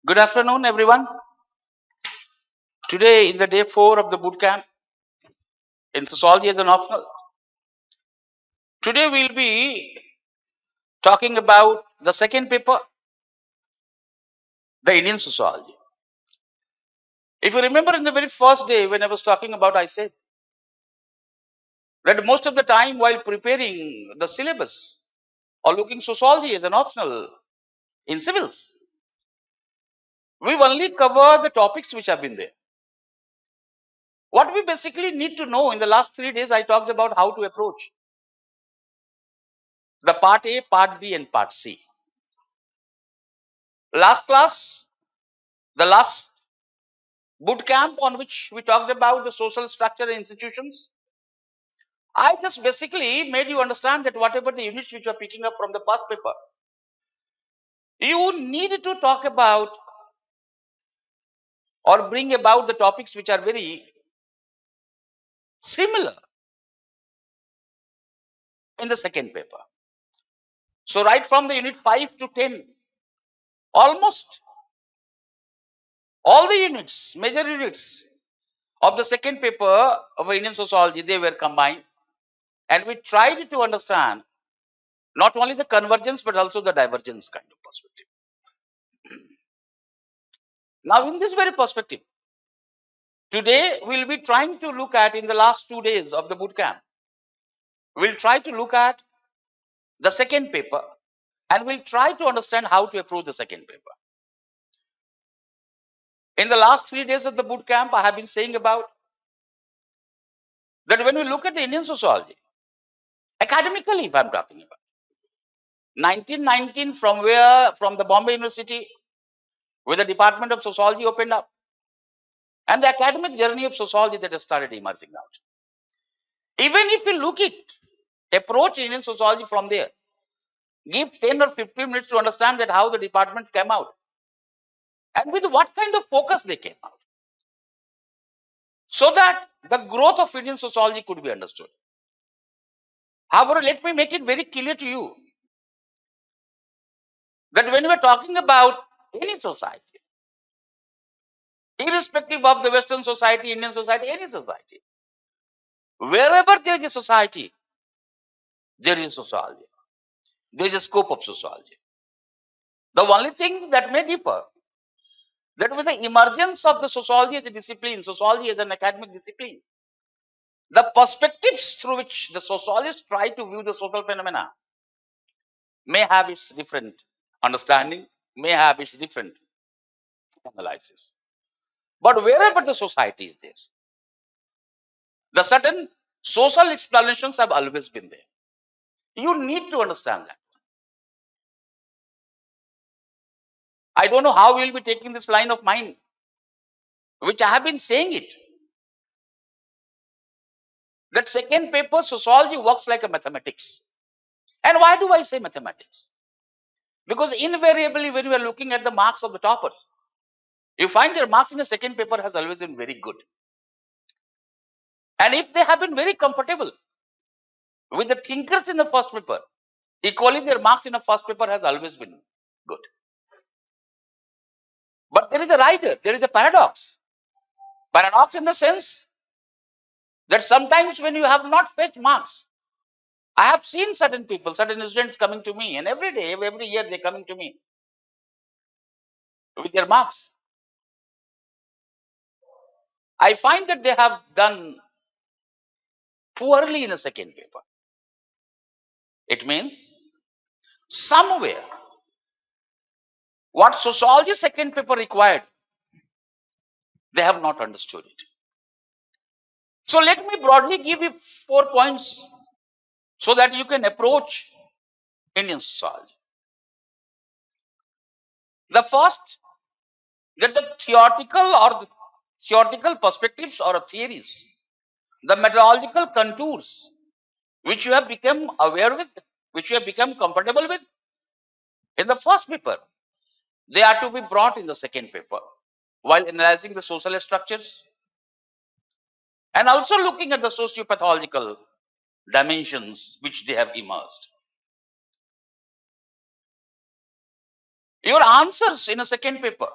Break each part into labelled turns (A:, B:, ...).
A: Good afternoon, everyone. Today is the day 4 of the boot camp in sociology as an optional. Today we'll be talking about the second paper, the Indian sociology. If you remember in the very first day when I was talking about, I said that most of the time while preparing the syllabus or looking sociology as an optional in civils, we've only covered the topics which have been there. What we basically need to know in the last 3 days, I talked about how to approach the part A, part B, and part C. Last class, the last boot camp on which we talked about the social structure and institutions, I just basically made you understand that whatever the units which you are picking up from the past paper, you need to talk about or bring about the topics which are very similar in the second paper. So right from the unit 5 to 10, almost all the units, major units of the second paper of Indian sociology, they were combined, and we tried to understand not only the convergence but also the divergence kind of perspective. Now, in this very perspective, today we'll be trying to look at, in the last 2 days of the boot camp, we'll try to look at the second paper and we'll try to understand how to approach the second paper. In the last 3 days of the boot camp, I have been saying about that when we look at the Indian sociology, academically, if I'm talking about 1919, from the Bombay University, where the Department of Sociology opened up, and the academic journey of sociology that has started emerging out. Even if we look at approach Indian sociology from there, give 10 or 15 minutes to understand that how the departments came out and with what kind of focus they came out, so that the growth of Indian sociology could be understood. However, let me make it very clear to you that when we are talking about any society, irrespective of the Western society, Indian society, any society, wherever there is a society, there is sociology. There is a scope of sociology. The only thing that may differ, that with the emergence of the sociology as a discipline, sociology as an academic discipline, the perspectives through which the sociologists try to view the social phenomena may have its different understanding, may have its different analysis. But wherever the society is there, the certain social explanations have always been there. You need to understand that. I don't know how we will be taking this line of mine, which I have been saying it. That second paper, sociology works like a mathematics. And why do I say mathematics? Because invariably, when we are looking at the marks of the toppers, you find their marks in the second paper has always been very good. And if they have been very comfortable with the thinkers in the first paper, equally their marks in the first paper has always been good. But there is a rider, there is a paradox. Paradox in the sense that sometimes when you have not fetched marks, I have seen certain people, certain students coming to me, and every day, every year they're coming to me with their marks. I find that they have done poorly in a second paper. It means somewhere what sociology second paper required, they have not understood it. So let me broadly give you 4 points so that you can approach Indian sociology. The first, that the theoretical perspectives or theories, the methodological contours which you have become aware with, which you have become comfortable with in the first paper, they are to be brought in the second paper while analyzing the social structures and also looking at the socio-pathological dimensions which they have emerged. Your answers in a second paper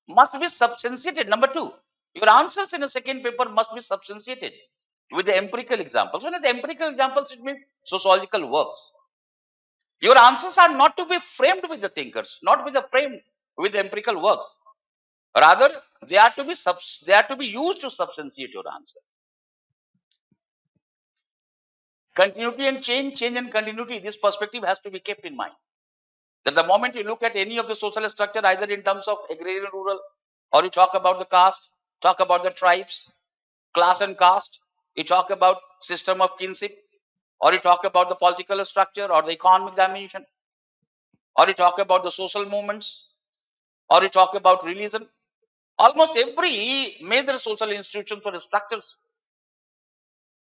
A: must be substantiated. Number two, your answers in a second paper must be substantiated with the empirical examples. When the empirical examples, it means sociological works. Your answers are not to be framed with the thinkers, not with the frame with the empirical works. Rather, they are to be used to substantiate your answer. Continuity and change and continuity. This perspective has to be kept in mind. That the moment you look at any of the social structure, either in terms of agrarian, rural, or you talk about the caste, talk about the tribes, class and caste, you talk about system of kinship, or you talk about the political structure or the economic dimension, or you talk about the social movements, or you talk about religion, almost every major social institution or structures,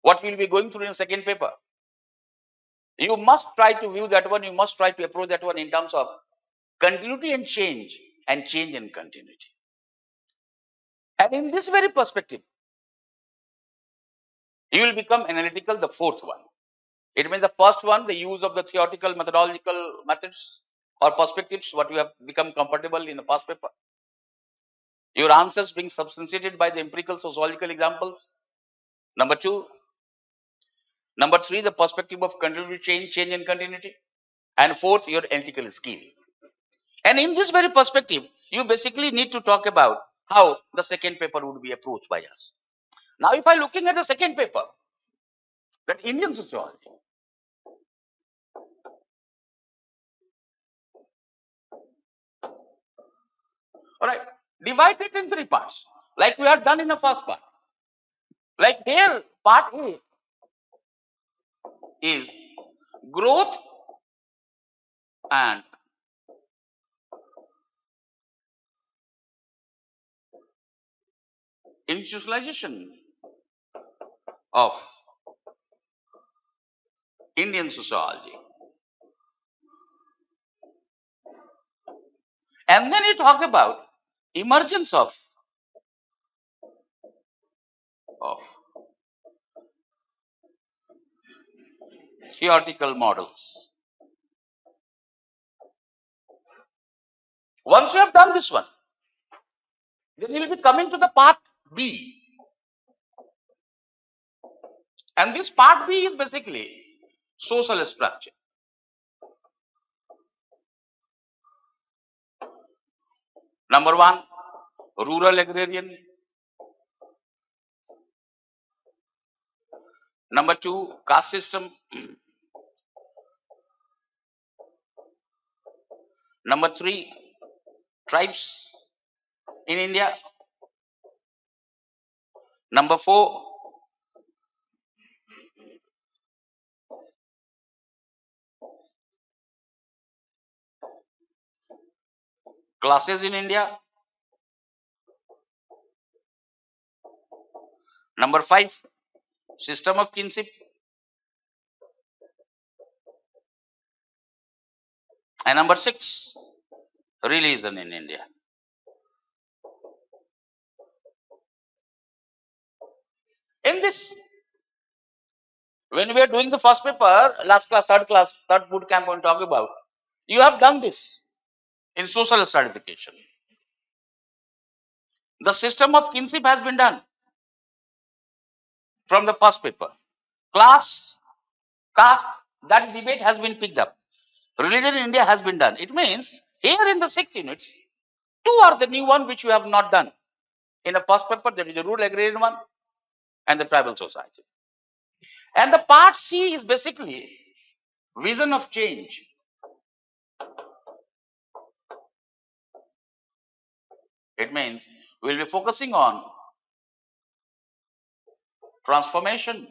A: what we'll be going through in second paper, you must try to view that one, you must try to approach that one in terms of continuity and change and continuity. And in this very perspective, you will become analytical, the fourth one. It means the first one, the use of the theoretical methodological methods or perspectives, what you have become comfortable in the first paper. Your answers being substantiated by the empirical sociological examples. Number two. Number three, the perspective of continuity, change and continuity. And fourth, your analytical skill. And in this very perspective, you basically need to talk about how the second paper would be approached by us. Now, if I looking at the second paper, that Indian sociology, all right, divide it in three parts, like we have done in the first part. Like here, part A is growth and institutionalization of Indian sociology. And then you talk about emergence of theoretical models. Once you have done this one, then you will be coming to the part B. And this part B is basically social structure. Number one, rural agrarian. Number two, caste system. Number three, tribes in India. Number four, classes in India. Number five, system of kinship. And number six, religion in India. In this, when we are doing the first paper, last class, third boot camp I'm talking about, you have done this in social stratification. The system of kinship has been done from the first paper. Class, caste, that debate has been picked up. Religion in India has been done. It means here in the 6 units, 2 are the new one which you have not done. In the first paper, there is a rural agrarian one and the tribal society. And the part C is basically vision of change. It means we will be focusing on transformation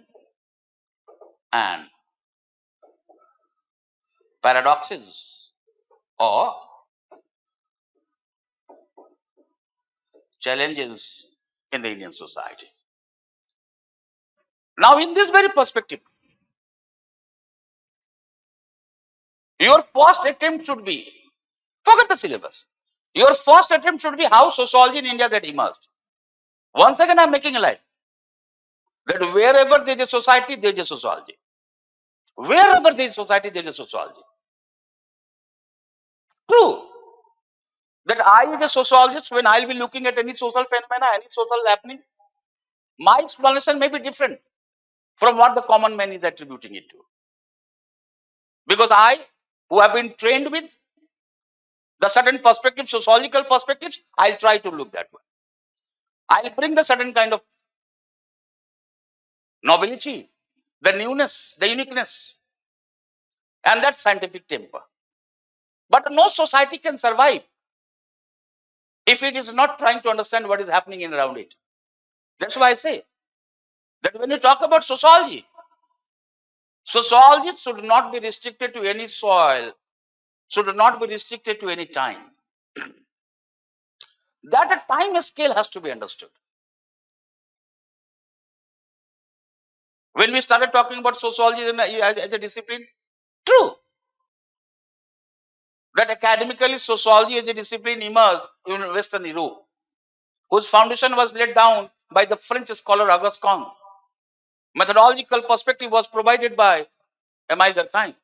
A: and paradoxes or challenges in the Indian society. Now, in this very perspective, your first attempt should be, forget the syllabus. Your first attempt should be how sociology in India get emerged. Once again, I am making a line that wherever there is a society, there is a sociology. Wherever there is society, there is a sociology. True That I, as a sociologist, when I'll be looking at any social phenomena, any social happening, my explanation may be different from what the common man is attributing it to. Because I, who have been trained with the certain perspectives, sociological perspectives, I'll try to look that way. I'll bring the certain kind of nobility, the newness, the uniqueness, and that scientific temper. But no society can survive if it is not trying to understand what is happening in around it. That's why I say that when you talk about sociology, sociology should not be restricted to any soil, should not be restricted to any time. That a time scale has to be understood. When we started talking about sociology as a discipline, true that academically sociology as a discipline emerged in Western Europe, whose foundation was laid down by the French scholar Auguste Comte. Methodological perspective was provided by Emile Durkheim.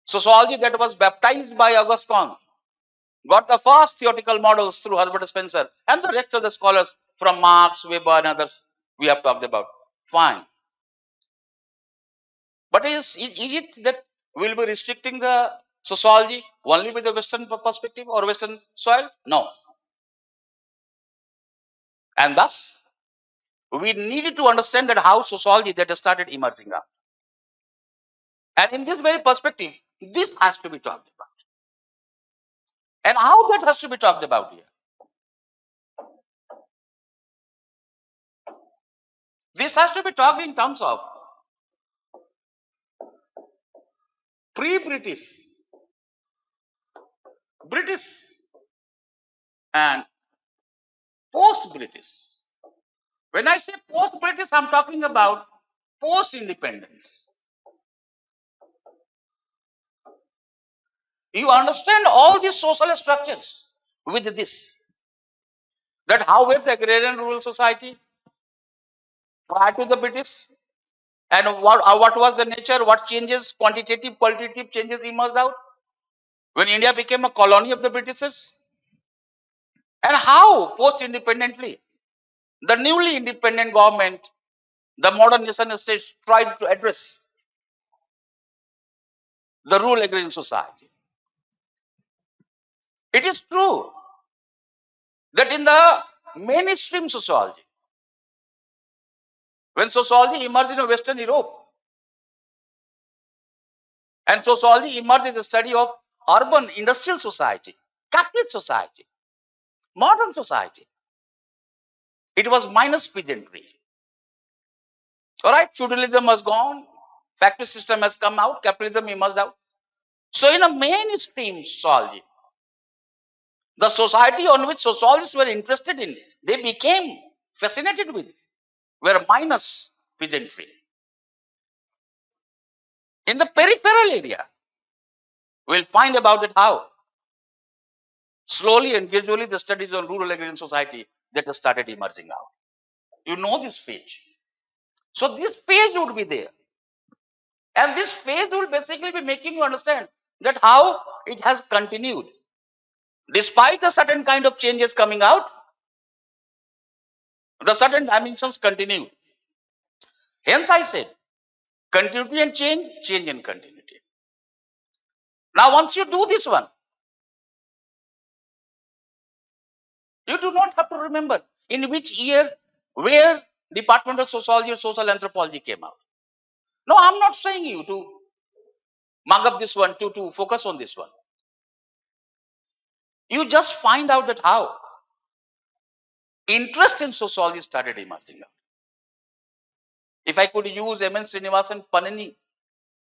A: Sociology that was baptized by Auguste Comte got the first theoretical models through Herbert Spencer and the rest of the scholars from Marx, Weber, and others we have talked about. Fine. But is it that we'll be restricting the sociology only with the Western perspective or Western soil? No. And thus, we needed to understand that how sociology that started emerging up. And in this very perspective, this has to be talked about. And how that has to be talked about here? This has to be talked in terms of pre-British, British, and post-British. When I say post-British, I'm talking about post-independence. You understand all these social structures with this. That how were the agrarian rural society prior to the British, and what was the nature, what changes, quantitative, qualitative changes emerged out when India became a colony of the Britishers, and how post-independently the newly independent government, the modern nation states, tried to address the rural agrarian society. It is true that in the mainstream sociology, when sociology emerged in Western Europe, and sociology emerged as a study of urban industrial society, capitalist society, modern society, it was minus peasantry. All right, feudalism was gone, factory system has come out, capitalism emerged out. So in a mainstream sociology, the society on which sociologists were interested in, they became fascinated with, were minus peasantry. In the peripheral area, we'll find about it how slowly and gradually the studies on rural agrarian society that started emerging out. You know this phase. So this phase would be there. And this phase will basically be making you understand that how it has continued. Despite a certain kind of changes coming out, the certain dimensions continue. Hence I said, continuity and change, change and continuity. Now once you do this one, you do not have to remember in which year, where Department of Sociology or Social Anthropology came out. No, I'm not saying you to mug up this one, to focus on this one. You just find out that how interest in sociology started emerging out. If I could use M.N. Srinivasan Panini,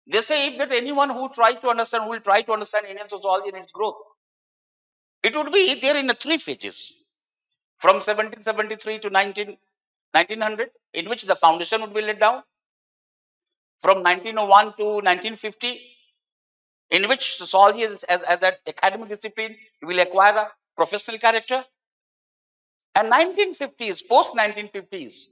A: they say if that anyone who tries to understand, will try to understand Indian sociology and its growth, it would be there in the three phases. From 1773 to 1900, in which the foundation would be laid down. From 1901 to 1950, in which sociology as an academic discipline will acquire a professional character. And 1950s, post 1950s,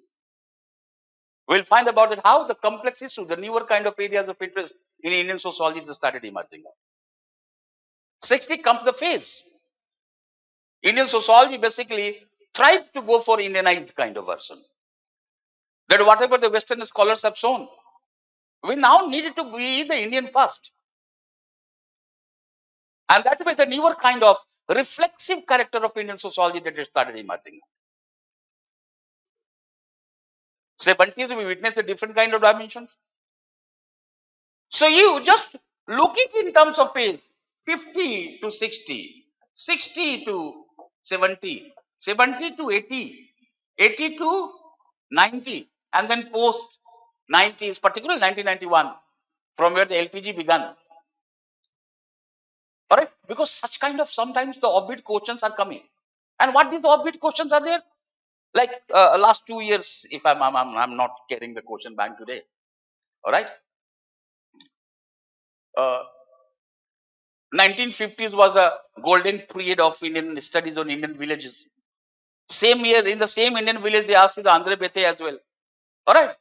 A: we'll find about it how the complex issue, the newer kind of areas of interest in Indian sociology started emerging. 60 comes the phase Indian sociology basically tried to go for Indianized kind of version. That whatever the Western scholars have shown, we now needed to be the Indian first. And that way the newer kind of reflexive character of Indian sociology that started emerging. 70s, we witnessed a different kind of dimensions. So you just look it in terms of age, 50 to 60, 60 to 70, 70 to 80, 80 to 90, and then post 90s, particularly 1991, from where the LPG began. Alright, because such kind of sometimes the offbeat questions are coming. And what these offbeat questions are there? Like last 2 years, if I'm not carrying the question bank today. Alright. 1950s was the golden period of Indian studies on Indian villages. Same year, in the same Indian village, they asked you the Andre Bete as well. Alright.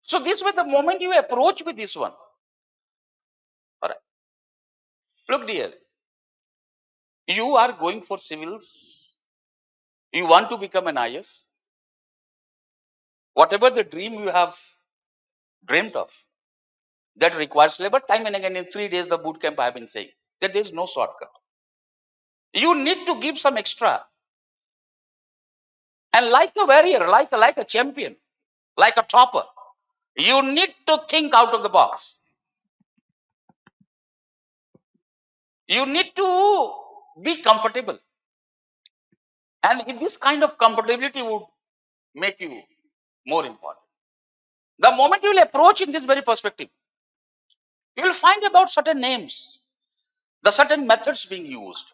A: So this was the moment you approach with this one. Alright. Look dear, you are going for civils, you want to become an IAS, whatever the dream you have dreamt of, that requires labor. Time and again in 3 days the boot camp I have been saying that there is no shortcut. You need to give some extra. And like a warrior, like a champion, like a topper, you need to think out of the box. You need to be comfortable. And if this kind of comfortability would make you more important. The moment you will approach in this very perspective, you will find about certain names, the certain methods being used.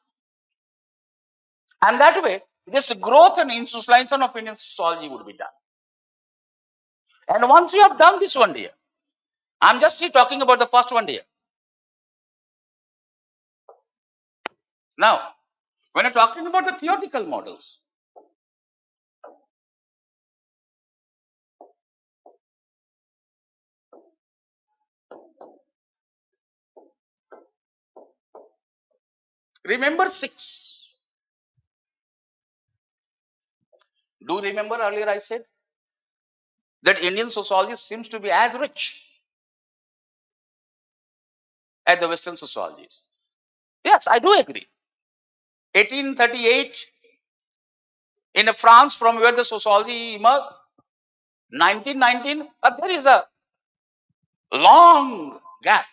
A: And that way, this growth and institutionalization of Indian sociology would be done. And once you have done this one day, I'm just talking about the first one day. Now, when I'm talking about the theoretical models, remember 6. Do you remember earlier I said that Indian sociology seems to be as rich as the Western sociologies? Yes, I do agree. 1838 in France, from where the sociology emerged, 1919, there is a long gap,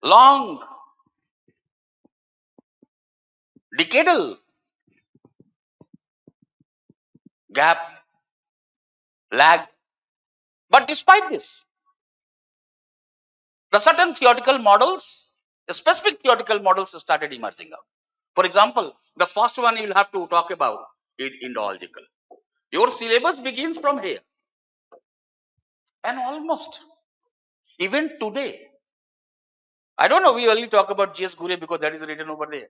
A: long decadal gap, lag. But despite this, the certain theoretical models, the specific theoretical models started emerging out. For example, the first one you will have to talk about is Interlinking. Your syllabus begins from here. And almost, even today, I don't know, we only talk about G.S. Gure because that is written over there.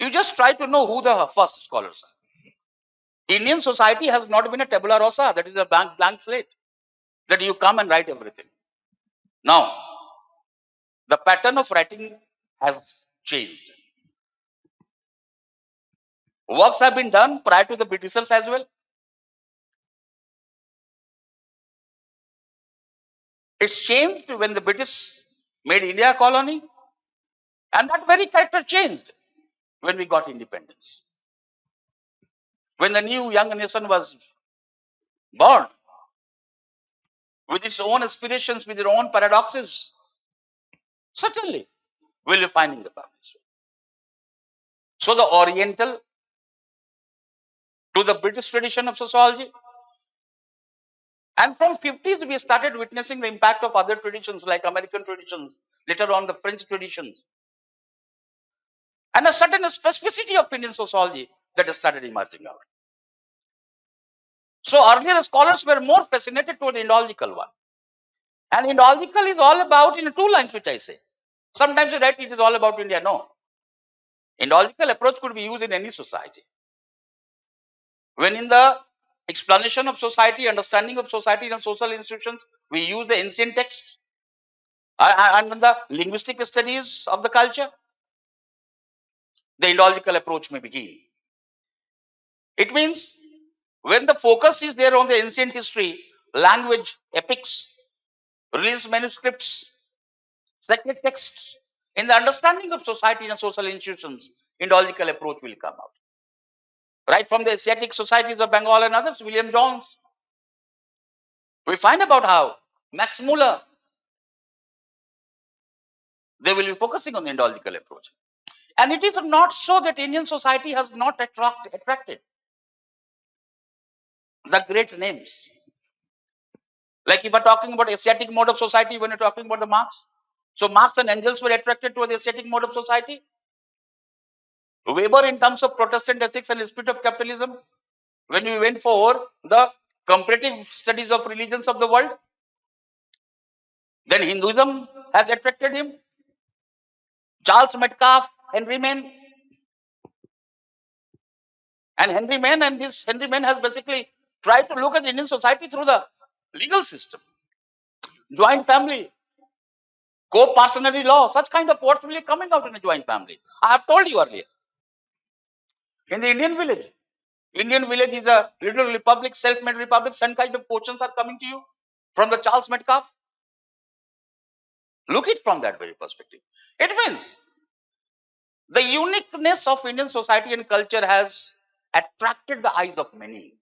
A: You just try to know who the first scholars are. Indian society has not been a tabula rasa, that is a blank slate, that you come and write everything. Now, the pattern of writing has changed. Works have been done prior to the Britishers as well. It's changed when the British made India a colony, and that very character changed when we got independence. When the new young nation was born, with its own aspirations, with its own paradoxes, certainly we'll be finding about this. So the Oriental to the British tradition of sociology, and from 50s we started witnessing the impact of other traditions like American traditions, later on the French traditions, and a certain specificity of Indian sociology that has started emerging out. So earlier scholars were more fascinated toward the Interlinking one. And Interlinking is all about in 2 lines, which I say. Sometimes you write it is all about India. No. Interlinking approach could be used in any society. When in the explanation of society, understanding of society and social institutions, we use the ancient texts. And the linguistic studies of the culture, the ideological approach may begin. It means when the focus is there on the ancient history, language, epics, religious manuscripts, sacred texts, in the understanding of society and social institutions, ideological approach will come out. Right from the Asiatic societies of Bengal and others, William Jones, we find about how Max Muller, they will be focusing on the ideological approach. And it is not so that Indian society has not attracted the great names. Like if we're talking about Asiatic mode of society, when you're talking about the Marx, so Marx and Engels were attracted to the Asiatic mode of society. Weber in terms of Protestant ethics and the spirit of capitalism, when we went for the comparative studies of religions of the world, then Hinduism has attracted him. Charles Metcalfe, Henry Maine. And Henry Maine has basically tried to look at Indian society through the legal system, joint family, co-parsonary law, such kind of words will be coming out in a joint family. I have told you earlier. In the Indian village is a little republic, self-made republic, some kind of portions are coming to you from the Charles Metcalfe. Look it from that very perspective. It means the uniqueness of Indian society and culture has attracted the eyes of many.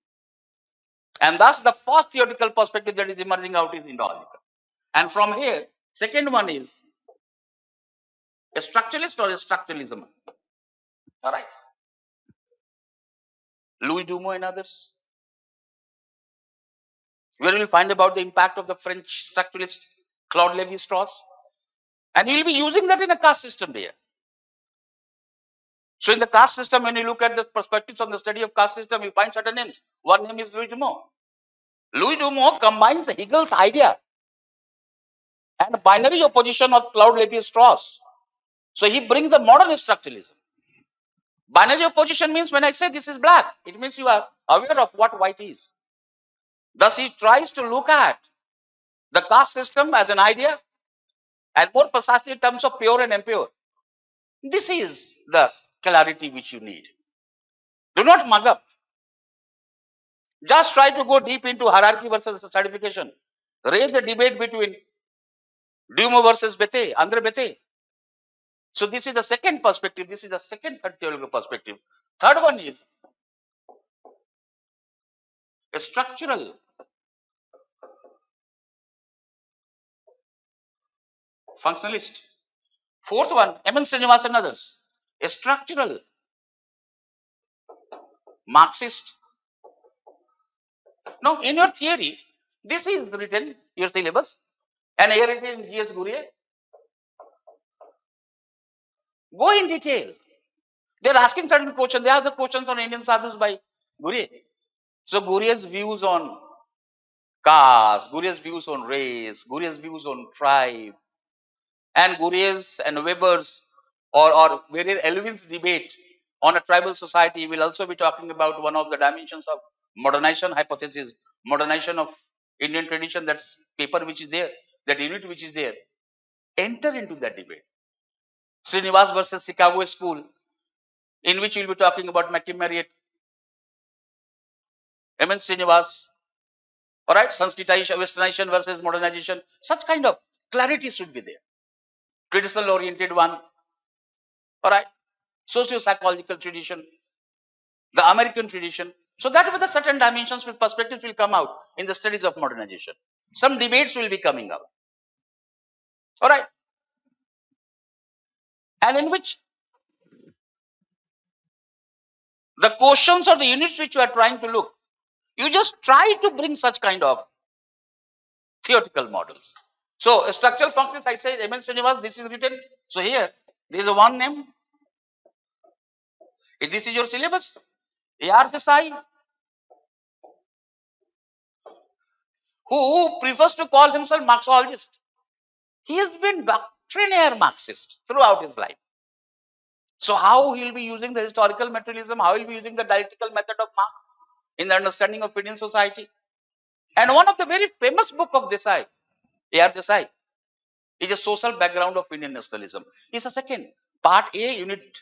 A: And thus the first theoretical perspective that is emerging out is ideological. And from here, second one is a structuralist or a structuralism. All right. Louis Dumas and others. Where you will find about the impact of the French structuralist Claude Lévi-Strauss. And you will be using that in a caste system there. So in the caste system, when you look at the perspectives on the study of caste system, you find certain names. One name is Louis Dumas. Louis Dumas combines Hegel's idea and binary opposition of Claude Lévi-Strauss. So he brings the modern structuralism. Binary opposition means when I say this is black, it means you are aware of what white is. Thus he tries to look at the caste system as an idea and more precisely in terms of pure and impure. This is the clarity which you need. Do not mug up. Just try to go deep into hierarchy versus stratification. Raise the debate between Dumas versus Bethe, Andre Bethe. So this is the second perspective. This is the second theoretical perspective. Third one is a structural functionalist. Fourth one, M.N. Srinivas and others, a structural Marxist. Now, in your theory, this is written, your syllabus, and here it is in G.S. Gurye. Go in detail. They are asking certain questions. They have the questions on Indian sadhus by Gurye. So, Gurye's views on caste, Gurye's views on race, Gurye's views on tribe, and Gurye's and Weber's or various Elvin's debate on a tribal society. Will also be talking about one of the dimensions of modernization hypothesis, modernization of Indian tradition, that's paper which is there, that unit which is there. Enter into that debate. Srinivas versus Chicago School, in which we will be talking about McKim-Marriott, M.N. Srinivas, all right, Sanskritization, Westernization versus modernization, such kind of clarity should be there. Traditional oriented one, all right, socio-psychological tradition, the American tradition. So that with the certain dimensions with perspectives will come out in the studies of modernization. Some debates will be coming out. All right. And in which the questions or the units which you are trying to look, you just try to bring such kind of theoretical models. So a structural functionalist, I say M.N. Srinivas, this is written. So here, there is a one name. If this is your syllabus, A.R. Desai, who prefers to call himself Marxologist. He has been doctrinaire Marxist throughout his life. So how he will be using the historical materialism, how he will be using the dialectical method of Marx in the understanding of Indian society. And one of the very famous book of Desai, A.R. Desai, is a social background of Indian nationalism. It's a second. Part A, Unit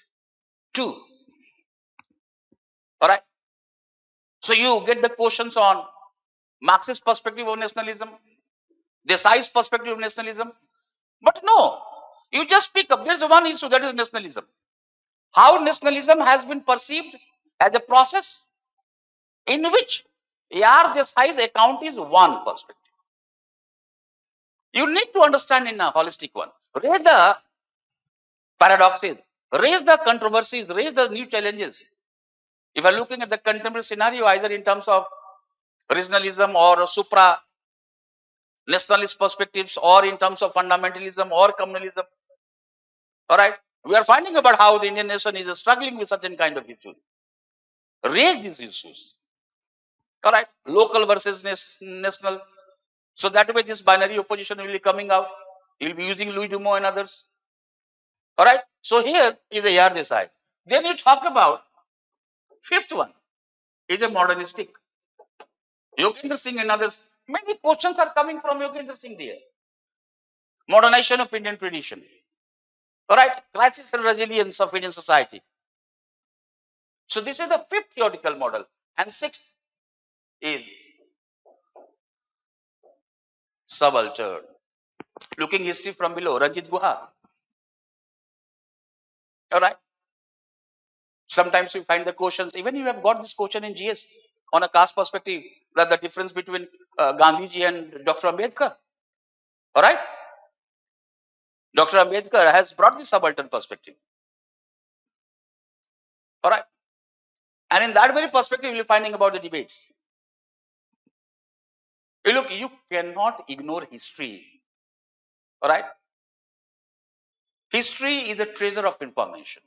A: 2. Alright. So you get the questions on Marxist perspective of nationalism, Desai's perspective of nationalism. But no, you just pick up. There's one issue, that is nationalism. How nationalism has been perceived as a process in which A.R. Desai's account is one perspective. You need to understand in a holistic one. Raise the paradoxes, raise the controversies, raise the new challenges. If you are looking at the contemporary scenario, either in terms of regionalism or supra nationalist perspectives, or in terms of fundamentalism or communalism, all right, we are finding about how the Indian nation is struggling with certain kind of issues. Raise these issues, all right, local versus national. So that way this binary opposition will be coming out. You will be using Louis Dumont and others. All right. So here is a yard side. Then you talk about fifth one is a modernistic. Yogendra Singh and others. Many questions are coming from Yogendra Singh there. Modernization of Indian tradition. All right. Crisis and resilience of Indian society. So this is the fifth theoretical model. And sixth is subaltern. Looking history from below, Ranjit Guha. All right. Sometimes you find the questions, even you have got this question in GS on a caste perspective, that the difference between Gandhiji and Dr. Ambedkar. All right. Dr. Ambedkar has brought the subaltern perspective. All right. And in that very perspective, you're finding about the debates. Look, you cannot ignore history. All right. History is a treasure of information.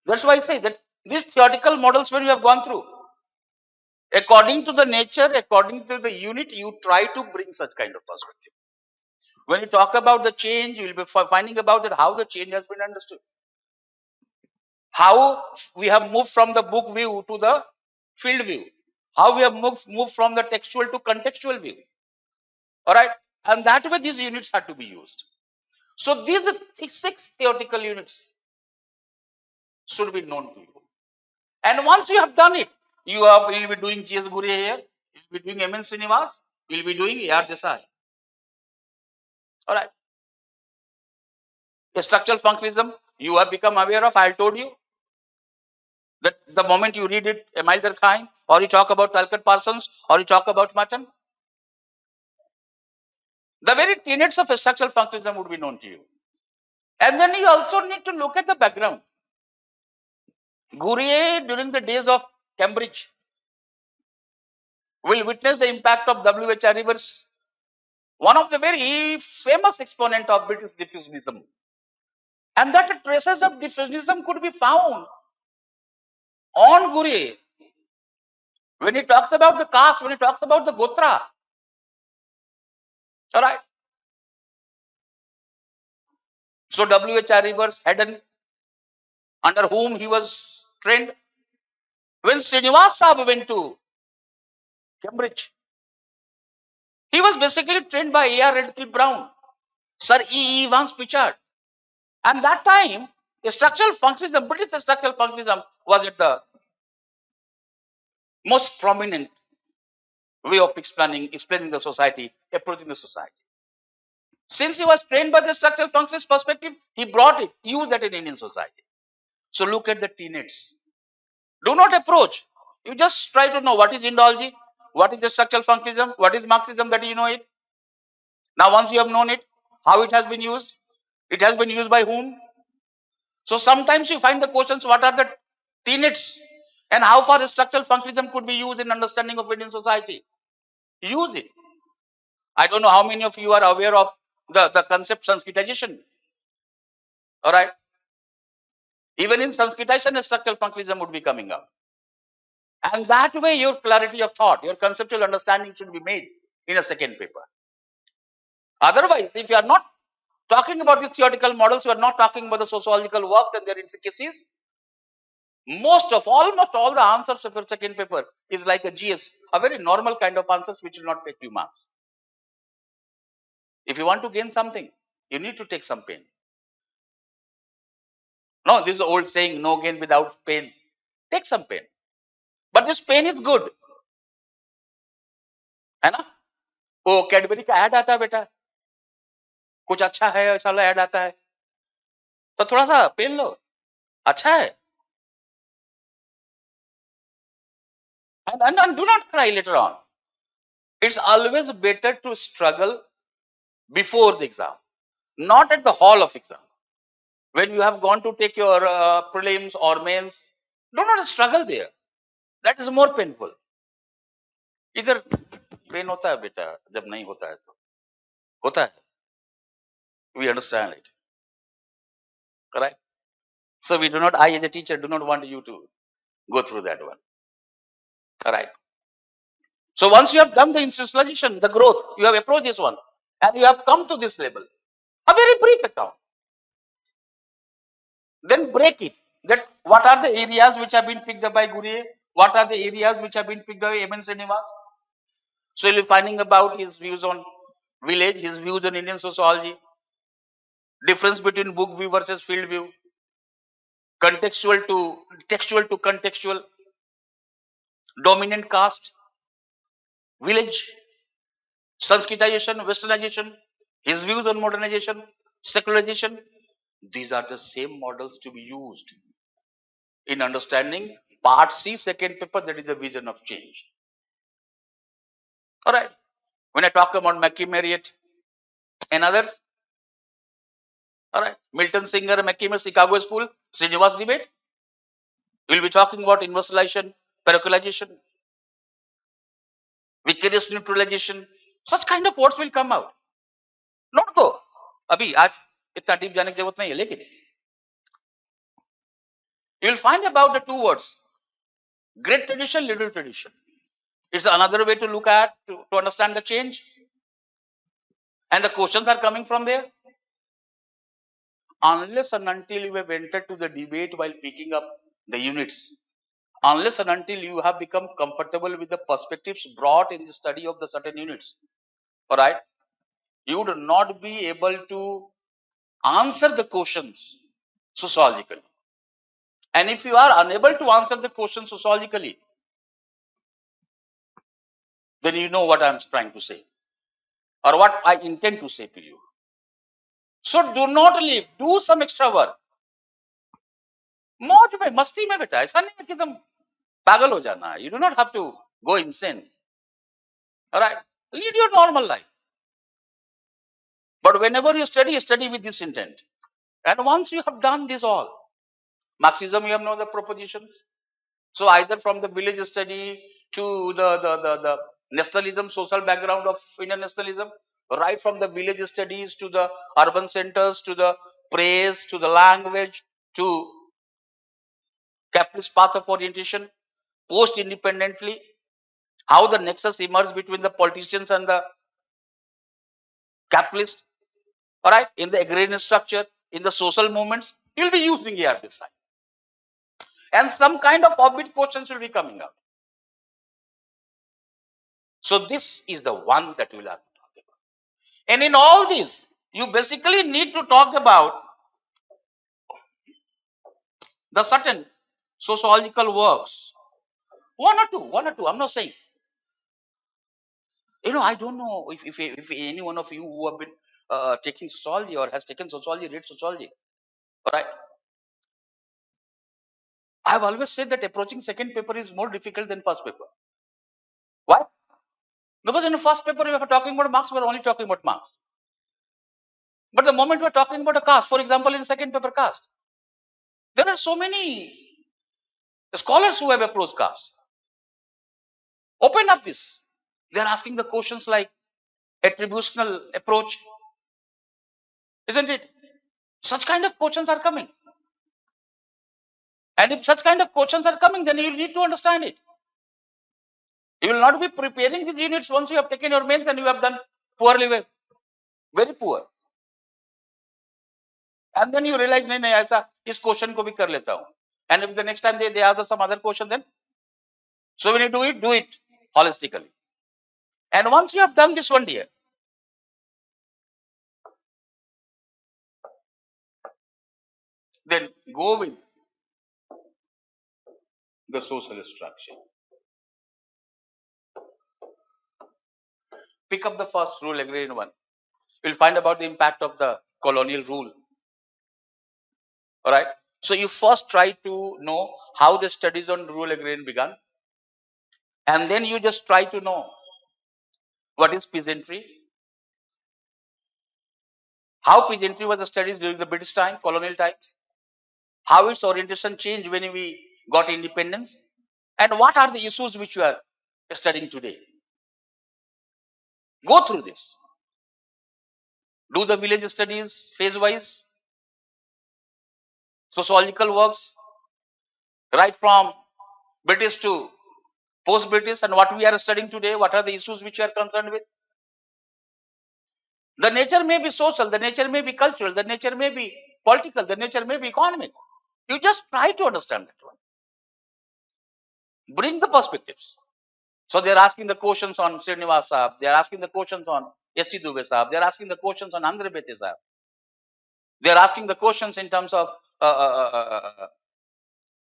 A: That's why I say that these theoretical models, when you have gone through, according to the nature, according to the unit, you try to bring such kind of perspective. When you talk about the change, you will be finding about it, how the change has been understood. How we have moved from the book view to the field view. How we have moved from the textual to contextual view. All right. And that way these units are to be used. So these 6 theoretical units should be known to you. And once you have done it, you will be doing G.S. Ghurye here, you will be doing M.N. Srinivas, you will be doing A.R. Desai. All right. A structural functionalism, you have become aware of, I told you, that the moment you read it, Emile Durkheim, or you talk about Talcott Parsons, or you talk about Merton, the very tenets of a structural functionalism would be known to you. And then you also need to look at the background. Ghurye, during the days of Cambridge, will witness the impact of W.H.R. Rivers, one of the very famous exponent of British diffusionism. And that traces of diffusionism could be found on Ghurye. When he talks about the caste, when he talks about the Gotra. All right. So W.H.R. Rivers had under whom he was trained. When Srinivas Sahib went to Cambridge, he was basically trained by A.R. Radcliffe Brown, Sir E. Vance Pritchard. And that time, the structural functionalism, British structural functionalism was at the most prominent way of explaining the society, approaching the society. Since he was trained by the structural functionalist perspective, he brought it, used that in Indian society. So look at the tenets. Do not approach. You just try to know what is Indology, what is the structural functionalism, what is Marxism, that you know it. Now once you have known it, how it has been used by whom. So sometimes you find the questions, what are the tenets and how far structural functionalism could be used in understanding of Indian society. Use it. I don't know how many of you are aware of the concept Sanskritization. All right. Even in Sanskritization, structural functionalism would be coming up. And that way your clarity of thought, your conceptual understanding should be made in a second paper. Otherwise, if you are not talking about these theoretical models, you are not talking about the sociological work and their intricacies, almost all the answers of your second paper is like a GS, a very normal kind of answers which will not take you marks. If you want to gain something, You need to take some pain. No, this is old saying, no gain without pain. Take some pain. But this pain is good. है ना? वो Cadbury का add आता है बेटा, कुछ अच्छा है ऐसा ऐड आता है, तो थोड़ा सा पेन लो, अच्छा है. And do not cry later on. It's always better to struggle before the exam, not at the hall of exam. When you have gone to take your prelims or mains, do not struggle there. That is more painful. इधर pen होता है बेटा, जब नहीं होता है तो होता है. We understand it, correct? So we do not, I as a teacher do not want you to go through that one. All right. So once you have done the institutionalization, the growth, you have approached this one, and you have come to this level, a very brief account. Then break it. That what are the areas which have been picked up by Gurye? What are the areas which have been picked up by M.N. Srinivas? So you'll be finding about his views on village, his views on Indian sociology, difference between book view versus field view, contextual to textual to contextual, dominant caste, village, Sanskritization, westernization, his views on modernization, secularization. These are the same models to be used in understanding part C, second paper, that is the vision of change. All right. When I talk about Mackie Marriott and others, all right, Milton Singer, Mackie Marriott, Chicago School, Srinivas debate, we'll be talking about universalization, parochialization, vicarious neutralization, such kind of words will come out. Not go. अभी आज इतना deep जाने की जरूरत नहीं है, लेकिन you will find about the two words, great tradition, little tradition. It's another way to look at to understand the change, and the questions are coming from there. Unless and until you have entered to the debate while picking up the units, unless and until you have become comfortable with the perspectives brought in the study of the certain units, all right, you would not be able to answer the questions sociologically. And if you are unable to answer the question sociologically, then you know what I'm trying to say or what I intend to say to you. So do not leave, do some extra work. मौज में, मस्ती में बेटा, ऐसा नहीं है कि तुम पागल हो जाना है. You do not have to go insane. All right, lead your normal life. But whenever you study with this intent. And once you have done this all, Marxism, you have know the propositions. So either from the village study to the nationalism, social background of Indian nationalism, right from the village studies to the urban centers, to the praise, to the language, to capitalist path of orientation, post-independently, how the nexus emerged between the politicians and the capitalists, all right, in the agrarian structure, in the social movements, you'll be using here this side. And some kind of orbit questions will be coming up. So this is the one that we'll have to talk about. And in all this, you basically need to talk about the certain sociological works. One or two, I'm not saying. You know, I don't know if any one of you who have been taking sociology or has taken sociology, read sociology. All right. I've always said that approaching second paper is more difficult than first paper. Why? Because in the first paper, we were talking about marks, we were only talking about marks. But the moment we're talking about a caste, for example, in second paper caste, there are so many scholars who have approached caste. Open up this. They are asking the questions like attributional approach. Isn't it? Such kind of questions are coming. And if such kind of questions are coming, then you need to understand it. You will not be preparing these units once you have taken your mains and you have done poorly, very poor. And then you realize, नहीं ऐसा इस question को भी कर लेता हूँ. And if the next time they ask some other question, then so when you do it holistically. And once you have done this one, dear, Then go with the social structure. Pick up the first rule, agrarian one. You'll find about the impact of the colonial rule. All right. So you first try to know how the studies on rural agrarian began, and then you just try to know what is peasantry, how peasantry was studied during the British time, colonial times, how its orientation changed when we got independence, and what are the issues which we are studying today. Go through this. Do the village studies phase wise, sociological works, right from British to post British, and what we are studying today, what are the issues which we are concerned with. The nature may be social, the nature may be cultural, the nature may be political, the nature may be economic. You just try to understand that one. Bring the perspectives. So they are asking the questions on Srinivas Saab, they are asking the questions on S.T. Dubey Saab, they are asking the questions on Andhra Bete Saab. They are asking the questions in terms of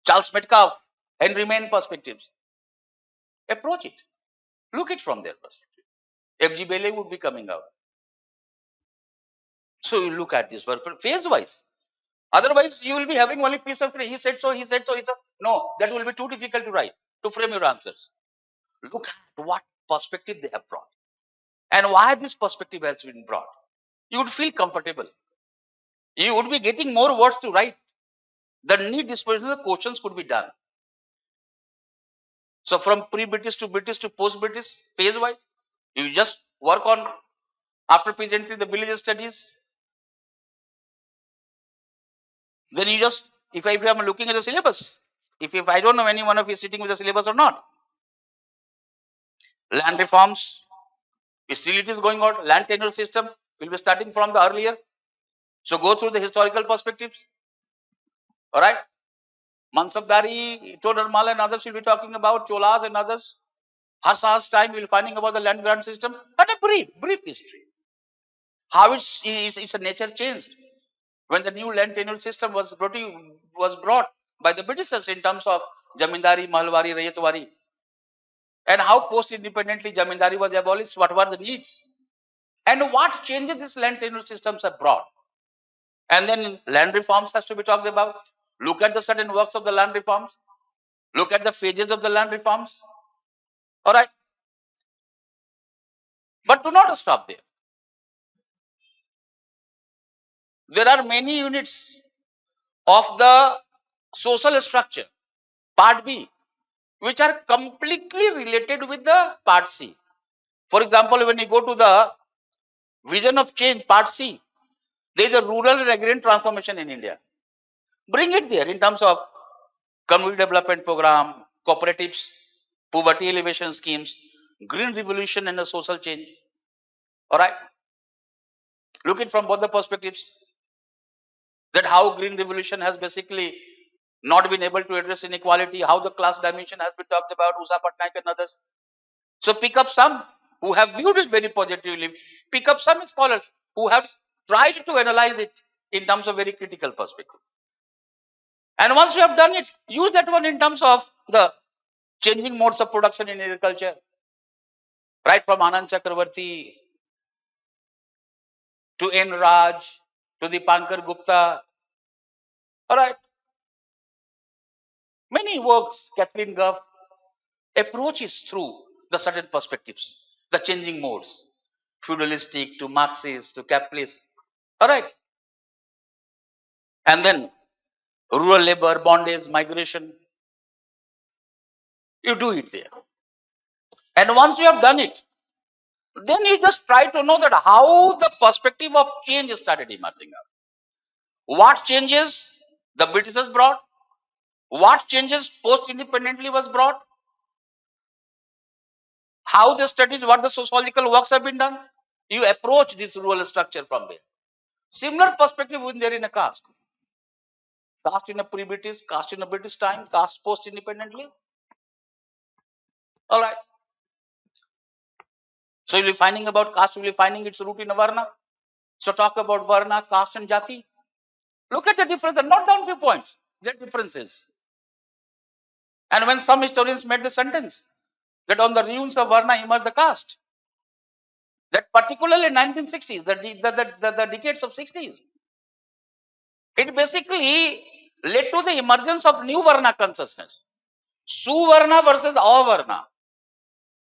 A: Charles Metcalfe, Henry Main perspectives. Approach it. Look it from their perspective. F.G. Bailey would be coming out. So you look at this phase wise. Otherwise, you will be having only piece of he said so, he said so, he said. No, that will be too difficult to write, to frame your answers. Look at what perspective they have brought and why this perspective has been brought. You would feel comfortable. You would be getting more words to write. The need disposition of the questions could be done. So from pre-British to post-British, phase-wise, you just work on after peasantry, the village studies. Then you just, if I am looking at the syllabus, if I don't know any one of you sitting with the syllabus or not. Land reforms, still it is going on. Land tenure system will be starting from the earlier. So go through the historical perspectives. All right. Mansabdari, Todarmala and others will be talking about Cholas and others. Harsa's time we will finding about the land grant system, but a brief history. How it's a nature changed when the new land tenure system was brought by the Britishers in terms of Jamindari, Mahalwari, Rayatwari, and how post-independently Jamindari was abolished. What were the needs, and what changes this land tenure systems have brought. And then land reforms has to be talked about. Look at the certain works of the land reforms. Look at the phases of the land reforms. All right. But do not stop there. There are many units of the social structure, part B, which are completely related with the part C. For example, when you go to the vision of change, part C, there is a rural and agrarian transformation in India. Bring it there in terms of community development program, cooperatives, poverty elevation schemes, green revolution and the social change. All right. Look it from both the perspectives. That how green revolution has basically not been able to address inequality, how the class dimension has been talked about, Usha Patnaik and others. So pick up some who have viewed it very positively. Pick up some scholars who have tried to analyze it in terms of very critical perspective. And once you have done it, use that one in terms of the changing modes of production in agriculture. Right from Anand Chakravarti to N. Raj to the Pankar Gupta. All right. Many works, Kathleen Gough, approaches through the certain perspectives, the changing modes, feudalistic to Marxist to capitalist. All right. And then rural labor, bondage, migration. You do it there. And once you have done it, then you just try to know that how the perspective of change started emerging up. What changes the Britishers brought? What changes post-independently was brought? How the studies, what the sociological works have been done? You approach this rural structure from there. Similar perspective when they're in a caste. Caste in a pre-British, caste in a British time, caste post-independently. All right. So you'll be finding about caste, you'll be finding its root in a Varna. So talk about Varna, caste and Jati. Look at the difference and note down few points. The differences. And when some historians made the sentence that on the ruins of Varna emerged the caste, that particularly in 1960s, the decades of 60s, it basically led to the emergence of new Varna consciousness. Suvarna versus Avarna,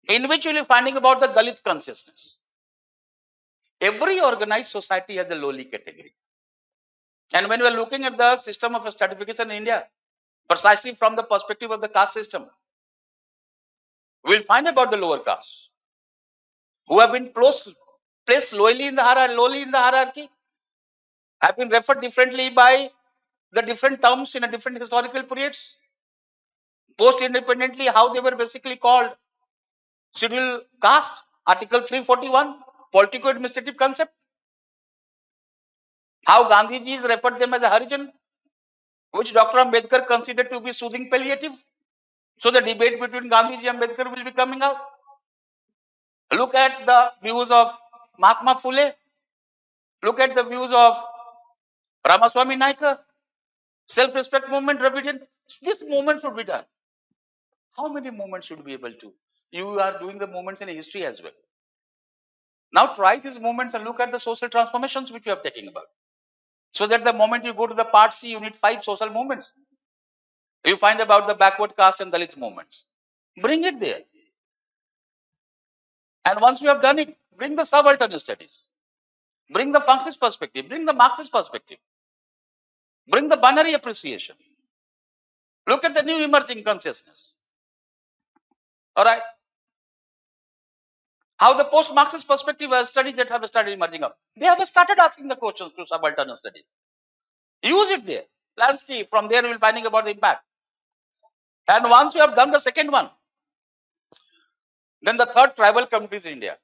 A: in which you will be finding about the Dalit consciousness. Every organized society has a lowly category. And when we are looking at the system of stratification in India, precisely from the perspective of the caste system, we will find about the lower castes who have been placed lowly in the hierarchy, have been referred differently by the different terms in a different historical periods. Post independently, how they were basically called scheduled caste, Article 341, political administrative concept. How Gandhiji referred them as a Harijan, which Dr. Ambedkar considered to be soothing palliative. So the debate between Gandhiji and Ambedkar will be coming out. Look at the views of Mahatma Phule. Look at the views of Ramaswamy Naikar. Self-respect movement, Dravidian. This movement should be done. How many movements should we be able to? You are doing the movements in history as well. Now try these movements and look at the social transformations which we are talking about. So that the moment you go to the part C, you need 5 social movements. You find about the backward caste and Dalit movements. Bring it there. And once you have done it, bring the subaltern studies. Bring the functionist perspective. Bring the Marxist perspective. Bring the binary appreciation. Look at the new emerging consciousness. Alright. How the post-Marxist perspective studies that have started emerging up. They have started asking the questions to subaltern studies. Use it there. Landscape. From there, we will finding about the impact. And once you have done the second one, then the third, tribal communities in India.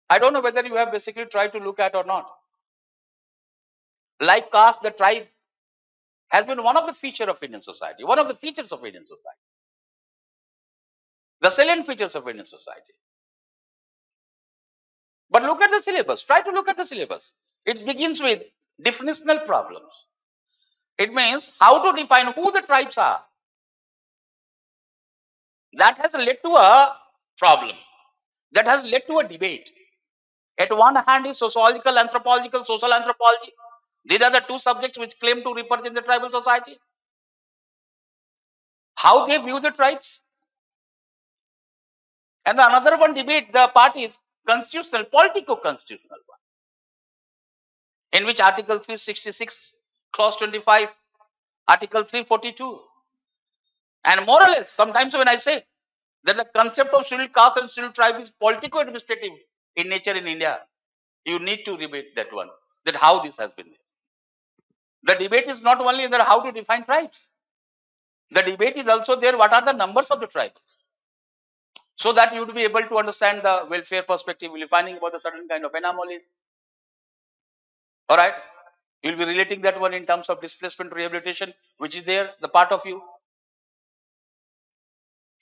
A: I don't know whether you have basically tried to look at or not. Like caste, the tribe has been one of the features of Indian society. One of the features of Indian society. The salient features of Indian society. But look at the syllabus. Try to look at the syllabus. It begins with definitional problems. It means how to define who the tribes are. That has led to a problem. That has led to a debate. At one hand is sociological, anthropological, social anthropology. These are the two subjects which claim to represent the tribal society. How they view the tribes. And the another one debate, the part is constitutional, politico-constitutional one. In which Article 366, Clause 25, Article 342. And more or less, sometimes when I say that the concept of scheduled caste and scheduled tribe is politico-administrative in nature in India, you need to debate that one, that how this has been there. The debate is not only there how to define tribes. The debate is also there what are the numbers of the tribals. So that you would be able to understand the welfare perspective, you'll be finding about the certain kind of anomalies. Alright. You'll be relating that one in terms of displacement rehabilitation, which is there, the part of you.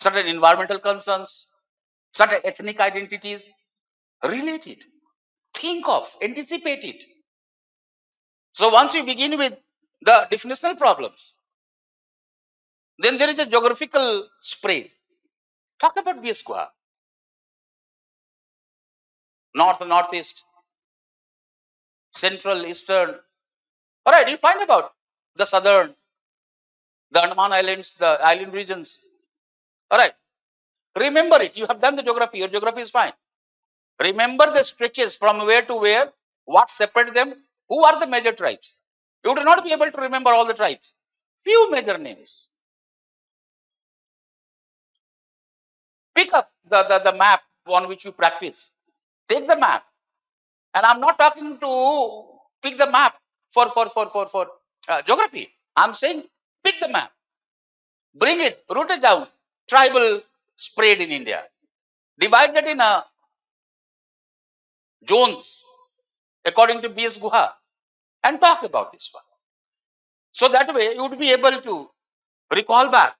A: Certain environmental concerns, certain ethnic identities, relate it, think of, anticipate it. So once you begin with the definitional problems, then there is a geographical spread. Talk about BS Guha. North, northeast, central, eastern. Alright, you find about the southern, the Andaman Islands, the island regions. Alright. Remember it. You have done the geography. Your geography is fine. Remember the stretches from where to where, what separates them, who are the major tribes. You would not be able to remember all the tribes. Few major names. Pick up the map on which you practice. Take the map. And I'm not talking to pick the map for geography. I'm saying pick the map. Bring it, root it down. Tribal spread in India. Divide that in zones according to BS Guha and talk about this one. So that way you would be able to recall back.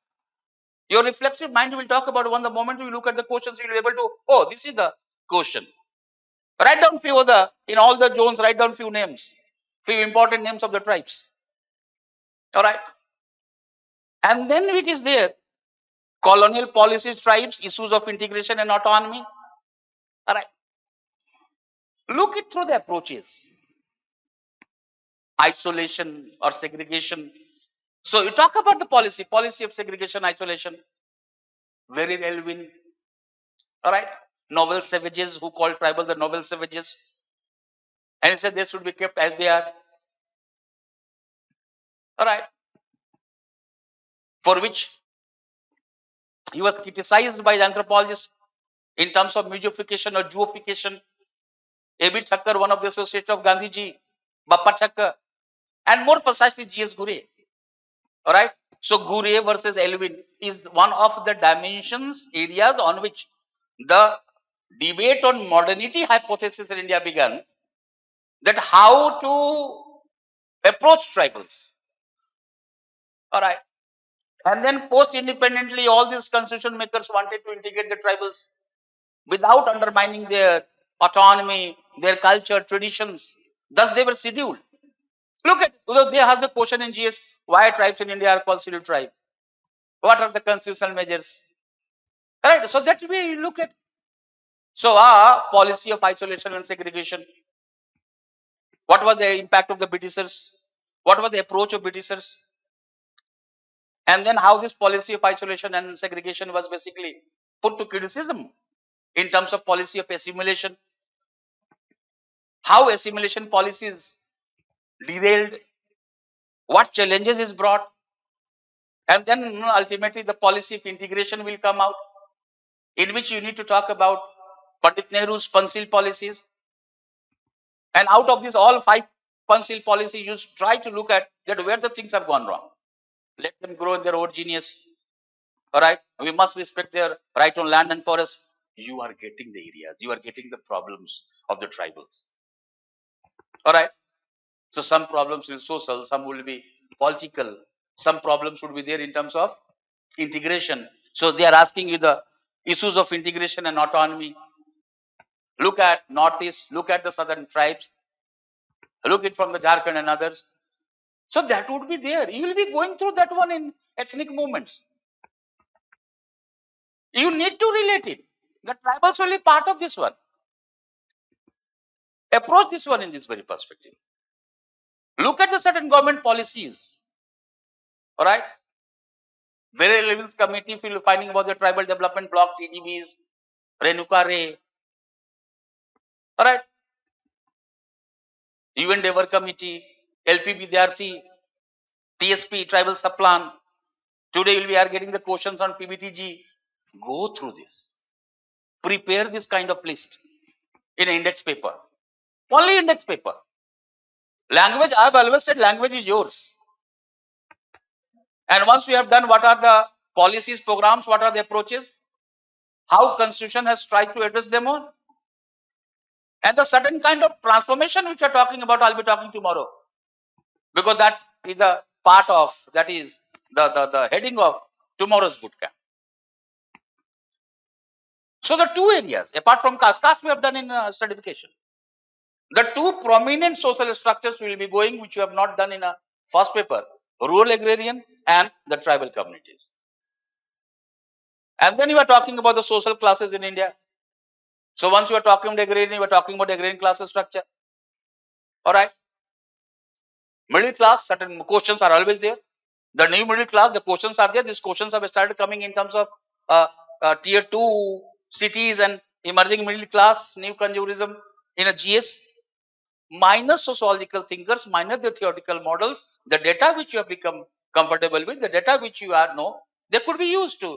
A: Your reflexive mind will talk about when the moment you look at the questions, you will be able to, oh, this is the question. Write down few of the, in all the zones, write down few names, few important names of the tribes. All right. And then it is there. Colonial policies, tribes, issues of integration and autonomy. All right. Look it through the approaches. Isolation or segregation. So you talk about the policy of segregation, isolation. Very Elwin. All right. Noble savages who call tribal the noble savages. And he said they should be kept as they are. All right. For which he was criticized by the anthropologists in terms of museification or Jewification. A.B. Thakkar, one of the associates of Gandhiji, Bappa Thakkar, and more precisely G.S. Gure. All right. So Gure versus Elwin is one of the dimensions, areas on which the debate on modernity hypothesis in India began. That how to approach tribals. All right. And then post-independently, all these constitution makers wanted to integrate the tribals without undermining their autonomy, their culture, traditions. Thus, they were scheduled. Look at, they have the question in GS, why tribes in India are called scheduled tribe? What are the constitutional measures? Right. So that way you look at. So our policy of isolation and segregation. What was the impact of the Britishers? What was the approach of Britishers? And then how this policy of isolation and segregation was basically put to criticism in terms of policy of assimilation. How assimilation policies derailed, what challenges is brought, and then ultimately the policy of integration will come out, in which you need to talk about Pandit Nehru's Panchsheel policies. And out of these all 5 Panchsheel policies, you try to look at that where the things have gone wrong. Let them grow in their own genius. All right. We must respect their right on land and forest. You are getting the areas, you are getting the problems of the tribals. All right. So some problems will be social, some will be political, some problems would be there in terms of integration. So they are asking you the issues of integration and autonomy. Look at Northeast, look at the southern tribes, look it from the Jharkhand and others. So that would be there. You will be going through that one in ethnic movements. You need to relate it. The tribals will be part of this one. Approach this one in this very perspective. Look at the certain government policies. All right. Very Relevance Committee, if you're finding about the Tribal Development Block, TDBs, Renuka Ray. All right. UN Endeavor Committee, LP Vidyarthi, TSP, Tribal Subplan. Today we are getting the questions on PBTG. Go through this. Prepare this kind of list in an index paper. Only index paper. Language, I have always said language is yours. And once we have done what are the policies, programs, what are the approaches, how constitution has tried to address them all, and the certain kind of transformation which we are talking about, I'll be talking tomorrow. Because that is the part of, that is the heading of tomorrow's bootcamp. So the 2 areas, apart from caste we have done in stratification. The 2 prominent social structures we will be going, which you have not done in a first paper, rural agrarian and the tribal communities. And then you are talking about the social classes in India. So once you are talking about agrarian, you are talking about agrarian class structure. All right. Middle class, certain questions are always there. The new middle class, the questions are there. These questions have started coming in terms of tier 2 cities and emerging middle class, new consumerism in a GS. Minus sociological thinkers, minus the theoretical models, the data which you have become comfortable with, the data which you are know, they could be used to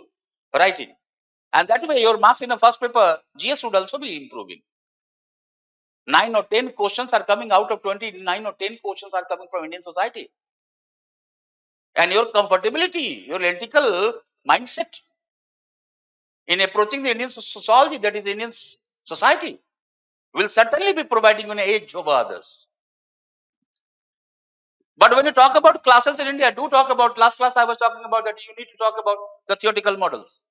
A: write in. And that way your marks in a first paper, GS would also be improving. 9 or 10 questions are coming out of 20, 9 or 10 questions are coming from Indian society. And your comfortability, your ethical mindset in approaching the Indian sociology, that is the Indian society, will certainly be providing you an edge over others. But when you talk about classes in India, do talk about, last class I was talking about that you need to talk about the theoretical models.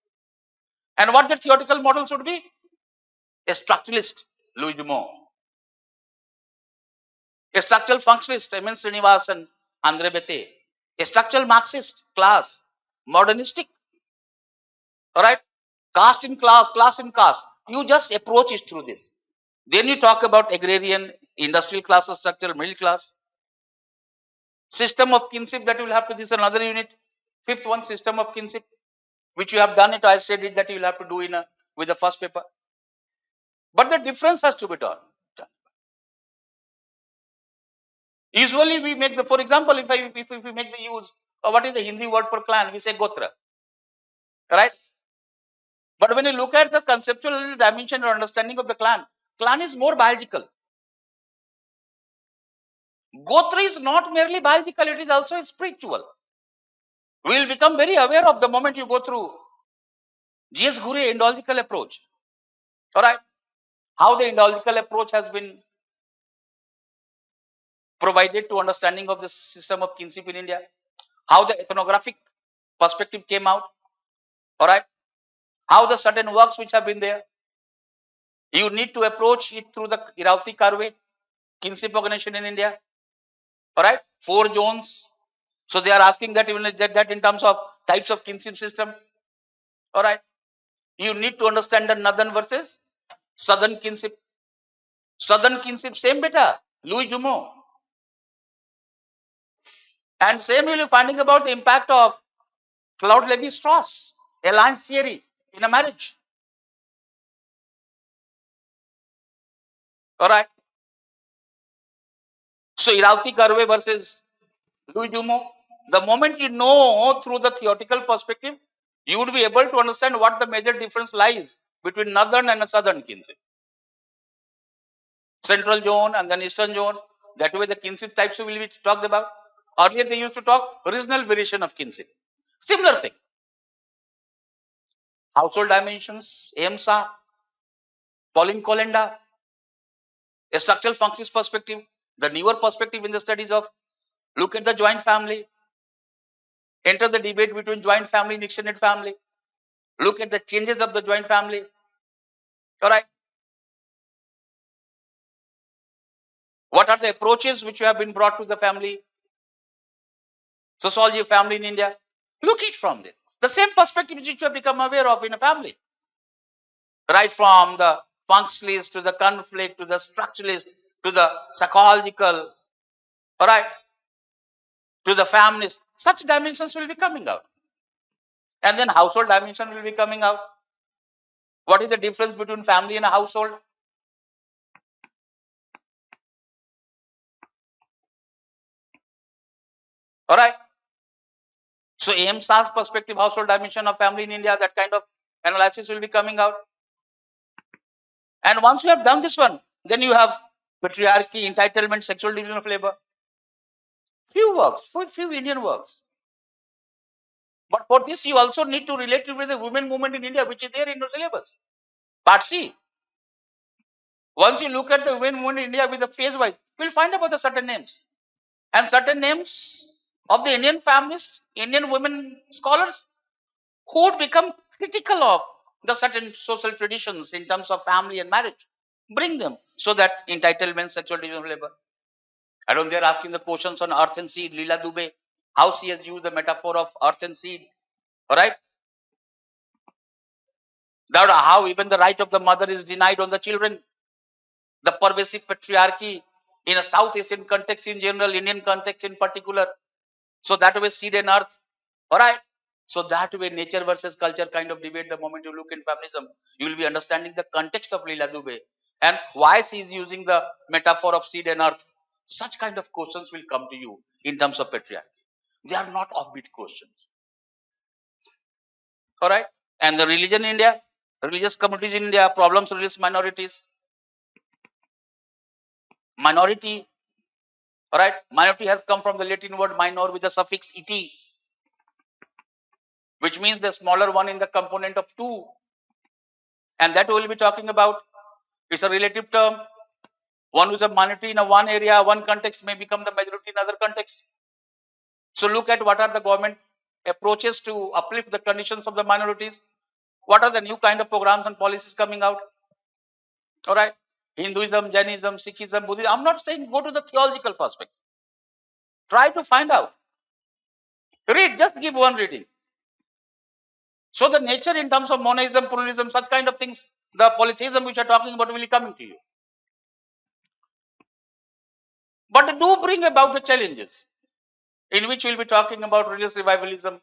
A: And what the theoretical models would be? A structuralist, Louis Dumont. A structural functionalist, M.N. Srinivas and Andre Bete. a structural Marxist class, modernistic, all right, caste in class, class in caste. You just approach it through this. Then you talk about agrarian, industrial class structure, middle class. System of kinship that you will have to, this is another unit. Fifth one, system of kinship, which you have done it. I said it that you will have to do in with the first paper. But the difference has to be done. Usually we make the, for example, if we make the use of what is the Hindi word for clan, we say Gotra, right? But when you look at the conceptual dimension or understanding of the clan is more biological. Gotra is not merely biological, it is also spiritual. We will become very aware of the moment you go through G.S. Ghurye Indological approach. Alright. How the Indological approach has been provided to understanding of the system of kinship in India. How the ethnographic perspective came out. Alright. How the certain works which have been there. You need to approach it through the Irauti Karve kinship organization in India. Alright. 4 zones. So they are asking that even that in terms of types of kinship system. Alright. You need to understand the northern versus southern kinship. Southern kinship, same beta, Louis Jumeau. And same you will be finding about the impact of Claude Levi-Strauss, alliance theory in a marriage. Alright. So Irauti Karve versus Louis Jumeau. The moment you know through the theoretical perspective, you would be able to understand what the major difference lies between northern and southern kinship. Central zone and then eastern zone. That way the kinship types will be talked about. Earlier they used to talk regional variation of kinship. Similar thing. Household dimensions, AMSA, Pauline Kolenda, a structural functions perspective, the newer perspective in the studies of look at the joint family, enter the debate between joint family and extended family, look at the changes of the joint family. Alright. What are the approaches which have been brought to the family? Sociology of family in India. Look it from there. The same perspective which you have become aware of in a family. Right from the functionalist to the conflict to the structuralist to the psychological, alright, to the families. Such dimensions will be coming out. And then household dimension will be coming out. What is the difference between family and a household? Alright. So AMSA's perspective, household dimension of family in India, that kind of analysis will be coming out. And once you have done this one, then you have patriarchy, entitlement, sexual division of labor. Few works, few Indian works. But for this, you also need to relate it with the women movement in India, which is there in your syllabus. Part C. Once you look at the women movement in India with the phase wise, you will find about the certain names. And certain names of the Indian families, Indian women scholars, who would become critical of the certain social traditions in terms of family and marriage. Bring them so that entitlement, sexual division of labor. I don't they're asking the questions on earth and seed, Leela Dubey, how she has used the metaphor of earth and seed. Alright? That how even the right of the mother is denied on the children. The pervasive patriarchy in a South Asian context in general, Indian context in particular. So that way seed and earth. Alright? So that way nature versus culture kind of debate, the moment you look in feminism, you will be understanding the context of Leela Dubey and why she is using the metaphor of seed and earth. Such kind of questions will come to you in terms of patriarchy. They are not offbeat questions. Alright? And the religion in India, religious communities in India, problems religious minorities. Minority, alright? Minority has come from the Latin word minor with the suffix et, which means the smaller one in the component of 2. And that we will be talking about. It's a relative term. One who is a minority in a one area, one context may become the majority in other context. So look at what are the government approaches to uplift the conditions of the minorities. What are the new kind of programs and policies coming out? Alright. Hinduism, Jainism, Sikhism, Buddhism. I'm not saying go to the theological perspective. Try to find out Read, just give one reading. So the nature in terms of monism, pluralism, such kind of things, the polytheism which you are talking about will be coming to you. But do bring about the challenges in which we will be talking about religious revivalism,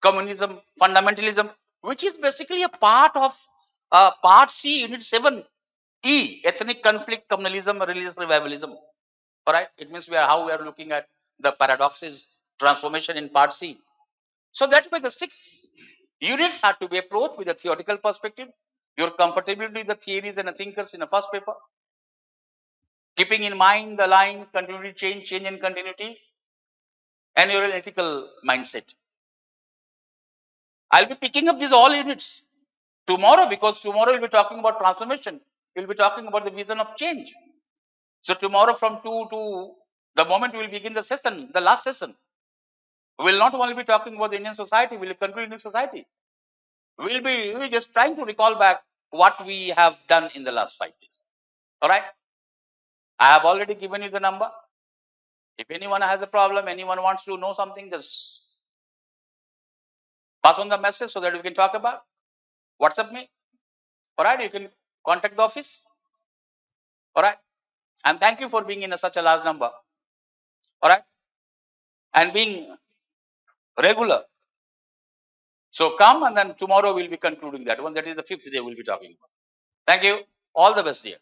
A: communism, fundamentalism, which is basically a part of part C, unit 7E, ethnic conflict, communalism, religious revivalism. All right, it means how we are looking at the paradoxes, transformation in part C. So that way the 6 units have to be approached with a theoretical perspective, your comfortability with the theories and the thinkers in the first paper, keeping in mind the line continuity, change and continuity, and your ethical mindset. I'll be picking up these all units tomorrow, because tomorrow we'll be talking about transformation. We'll be talking about the vision of change. So tomorrow from 2 to the moment we will begin the session, the last session, we will not only be talking about the Indian society, we will conclude Indian society. We'll be just trying to recall back what we have done in the last 5 days. All right. I have already given you the number. If anyone has a problem, anyone wants to know something, just pass on the message so that we can talk about. WhatsApp me. All right. You can contact the office. All right. And thank you for being in such a large number. All right. And being regular. So come, and then tomorrow we'll be concluding that one. That is the 5th day we'll be talking about. Thank you. All the best, dear.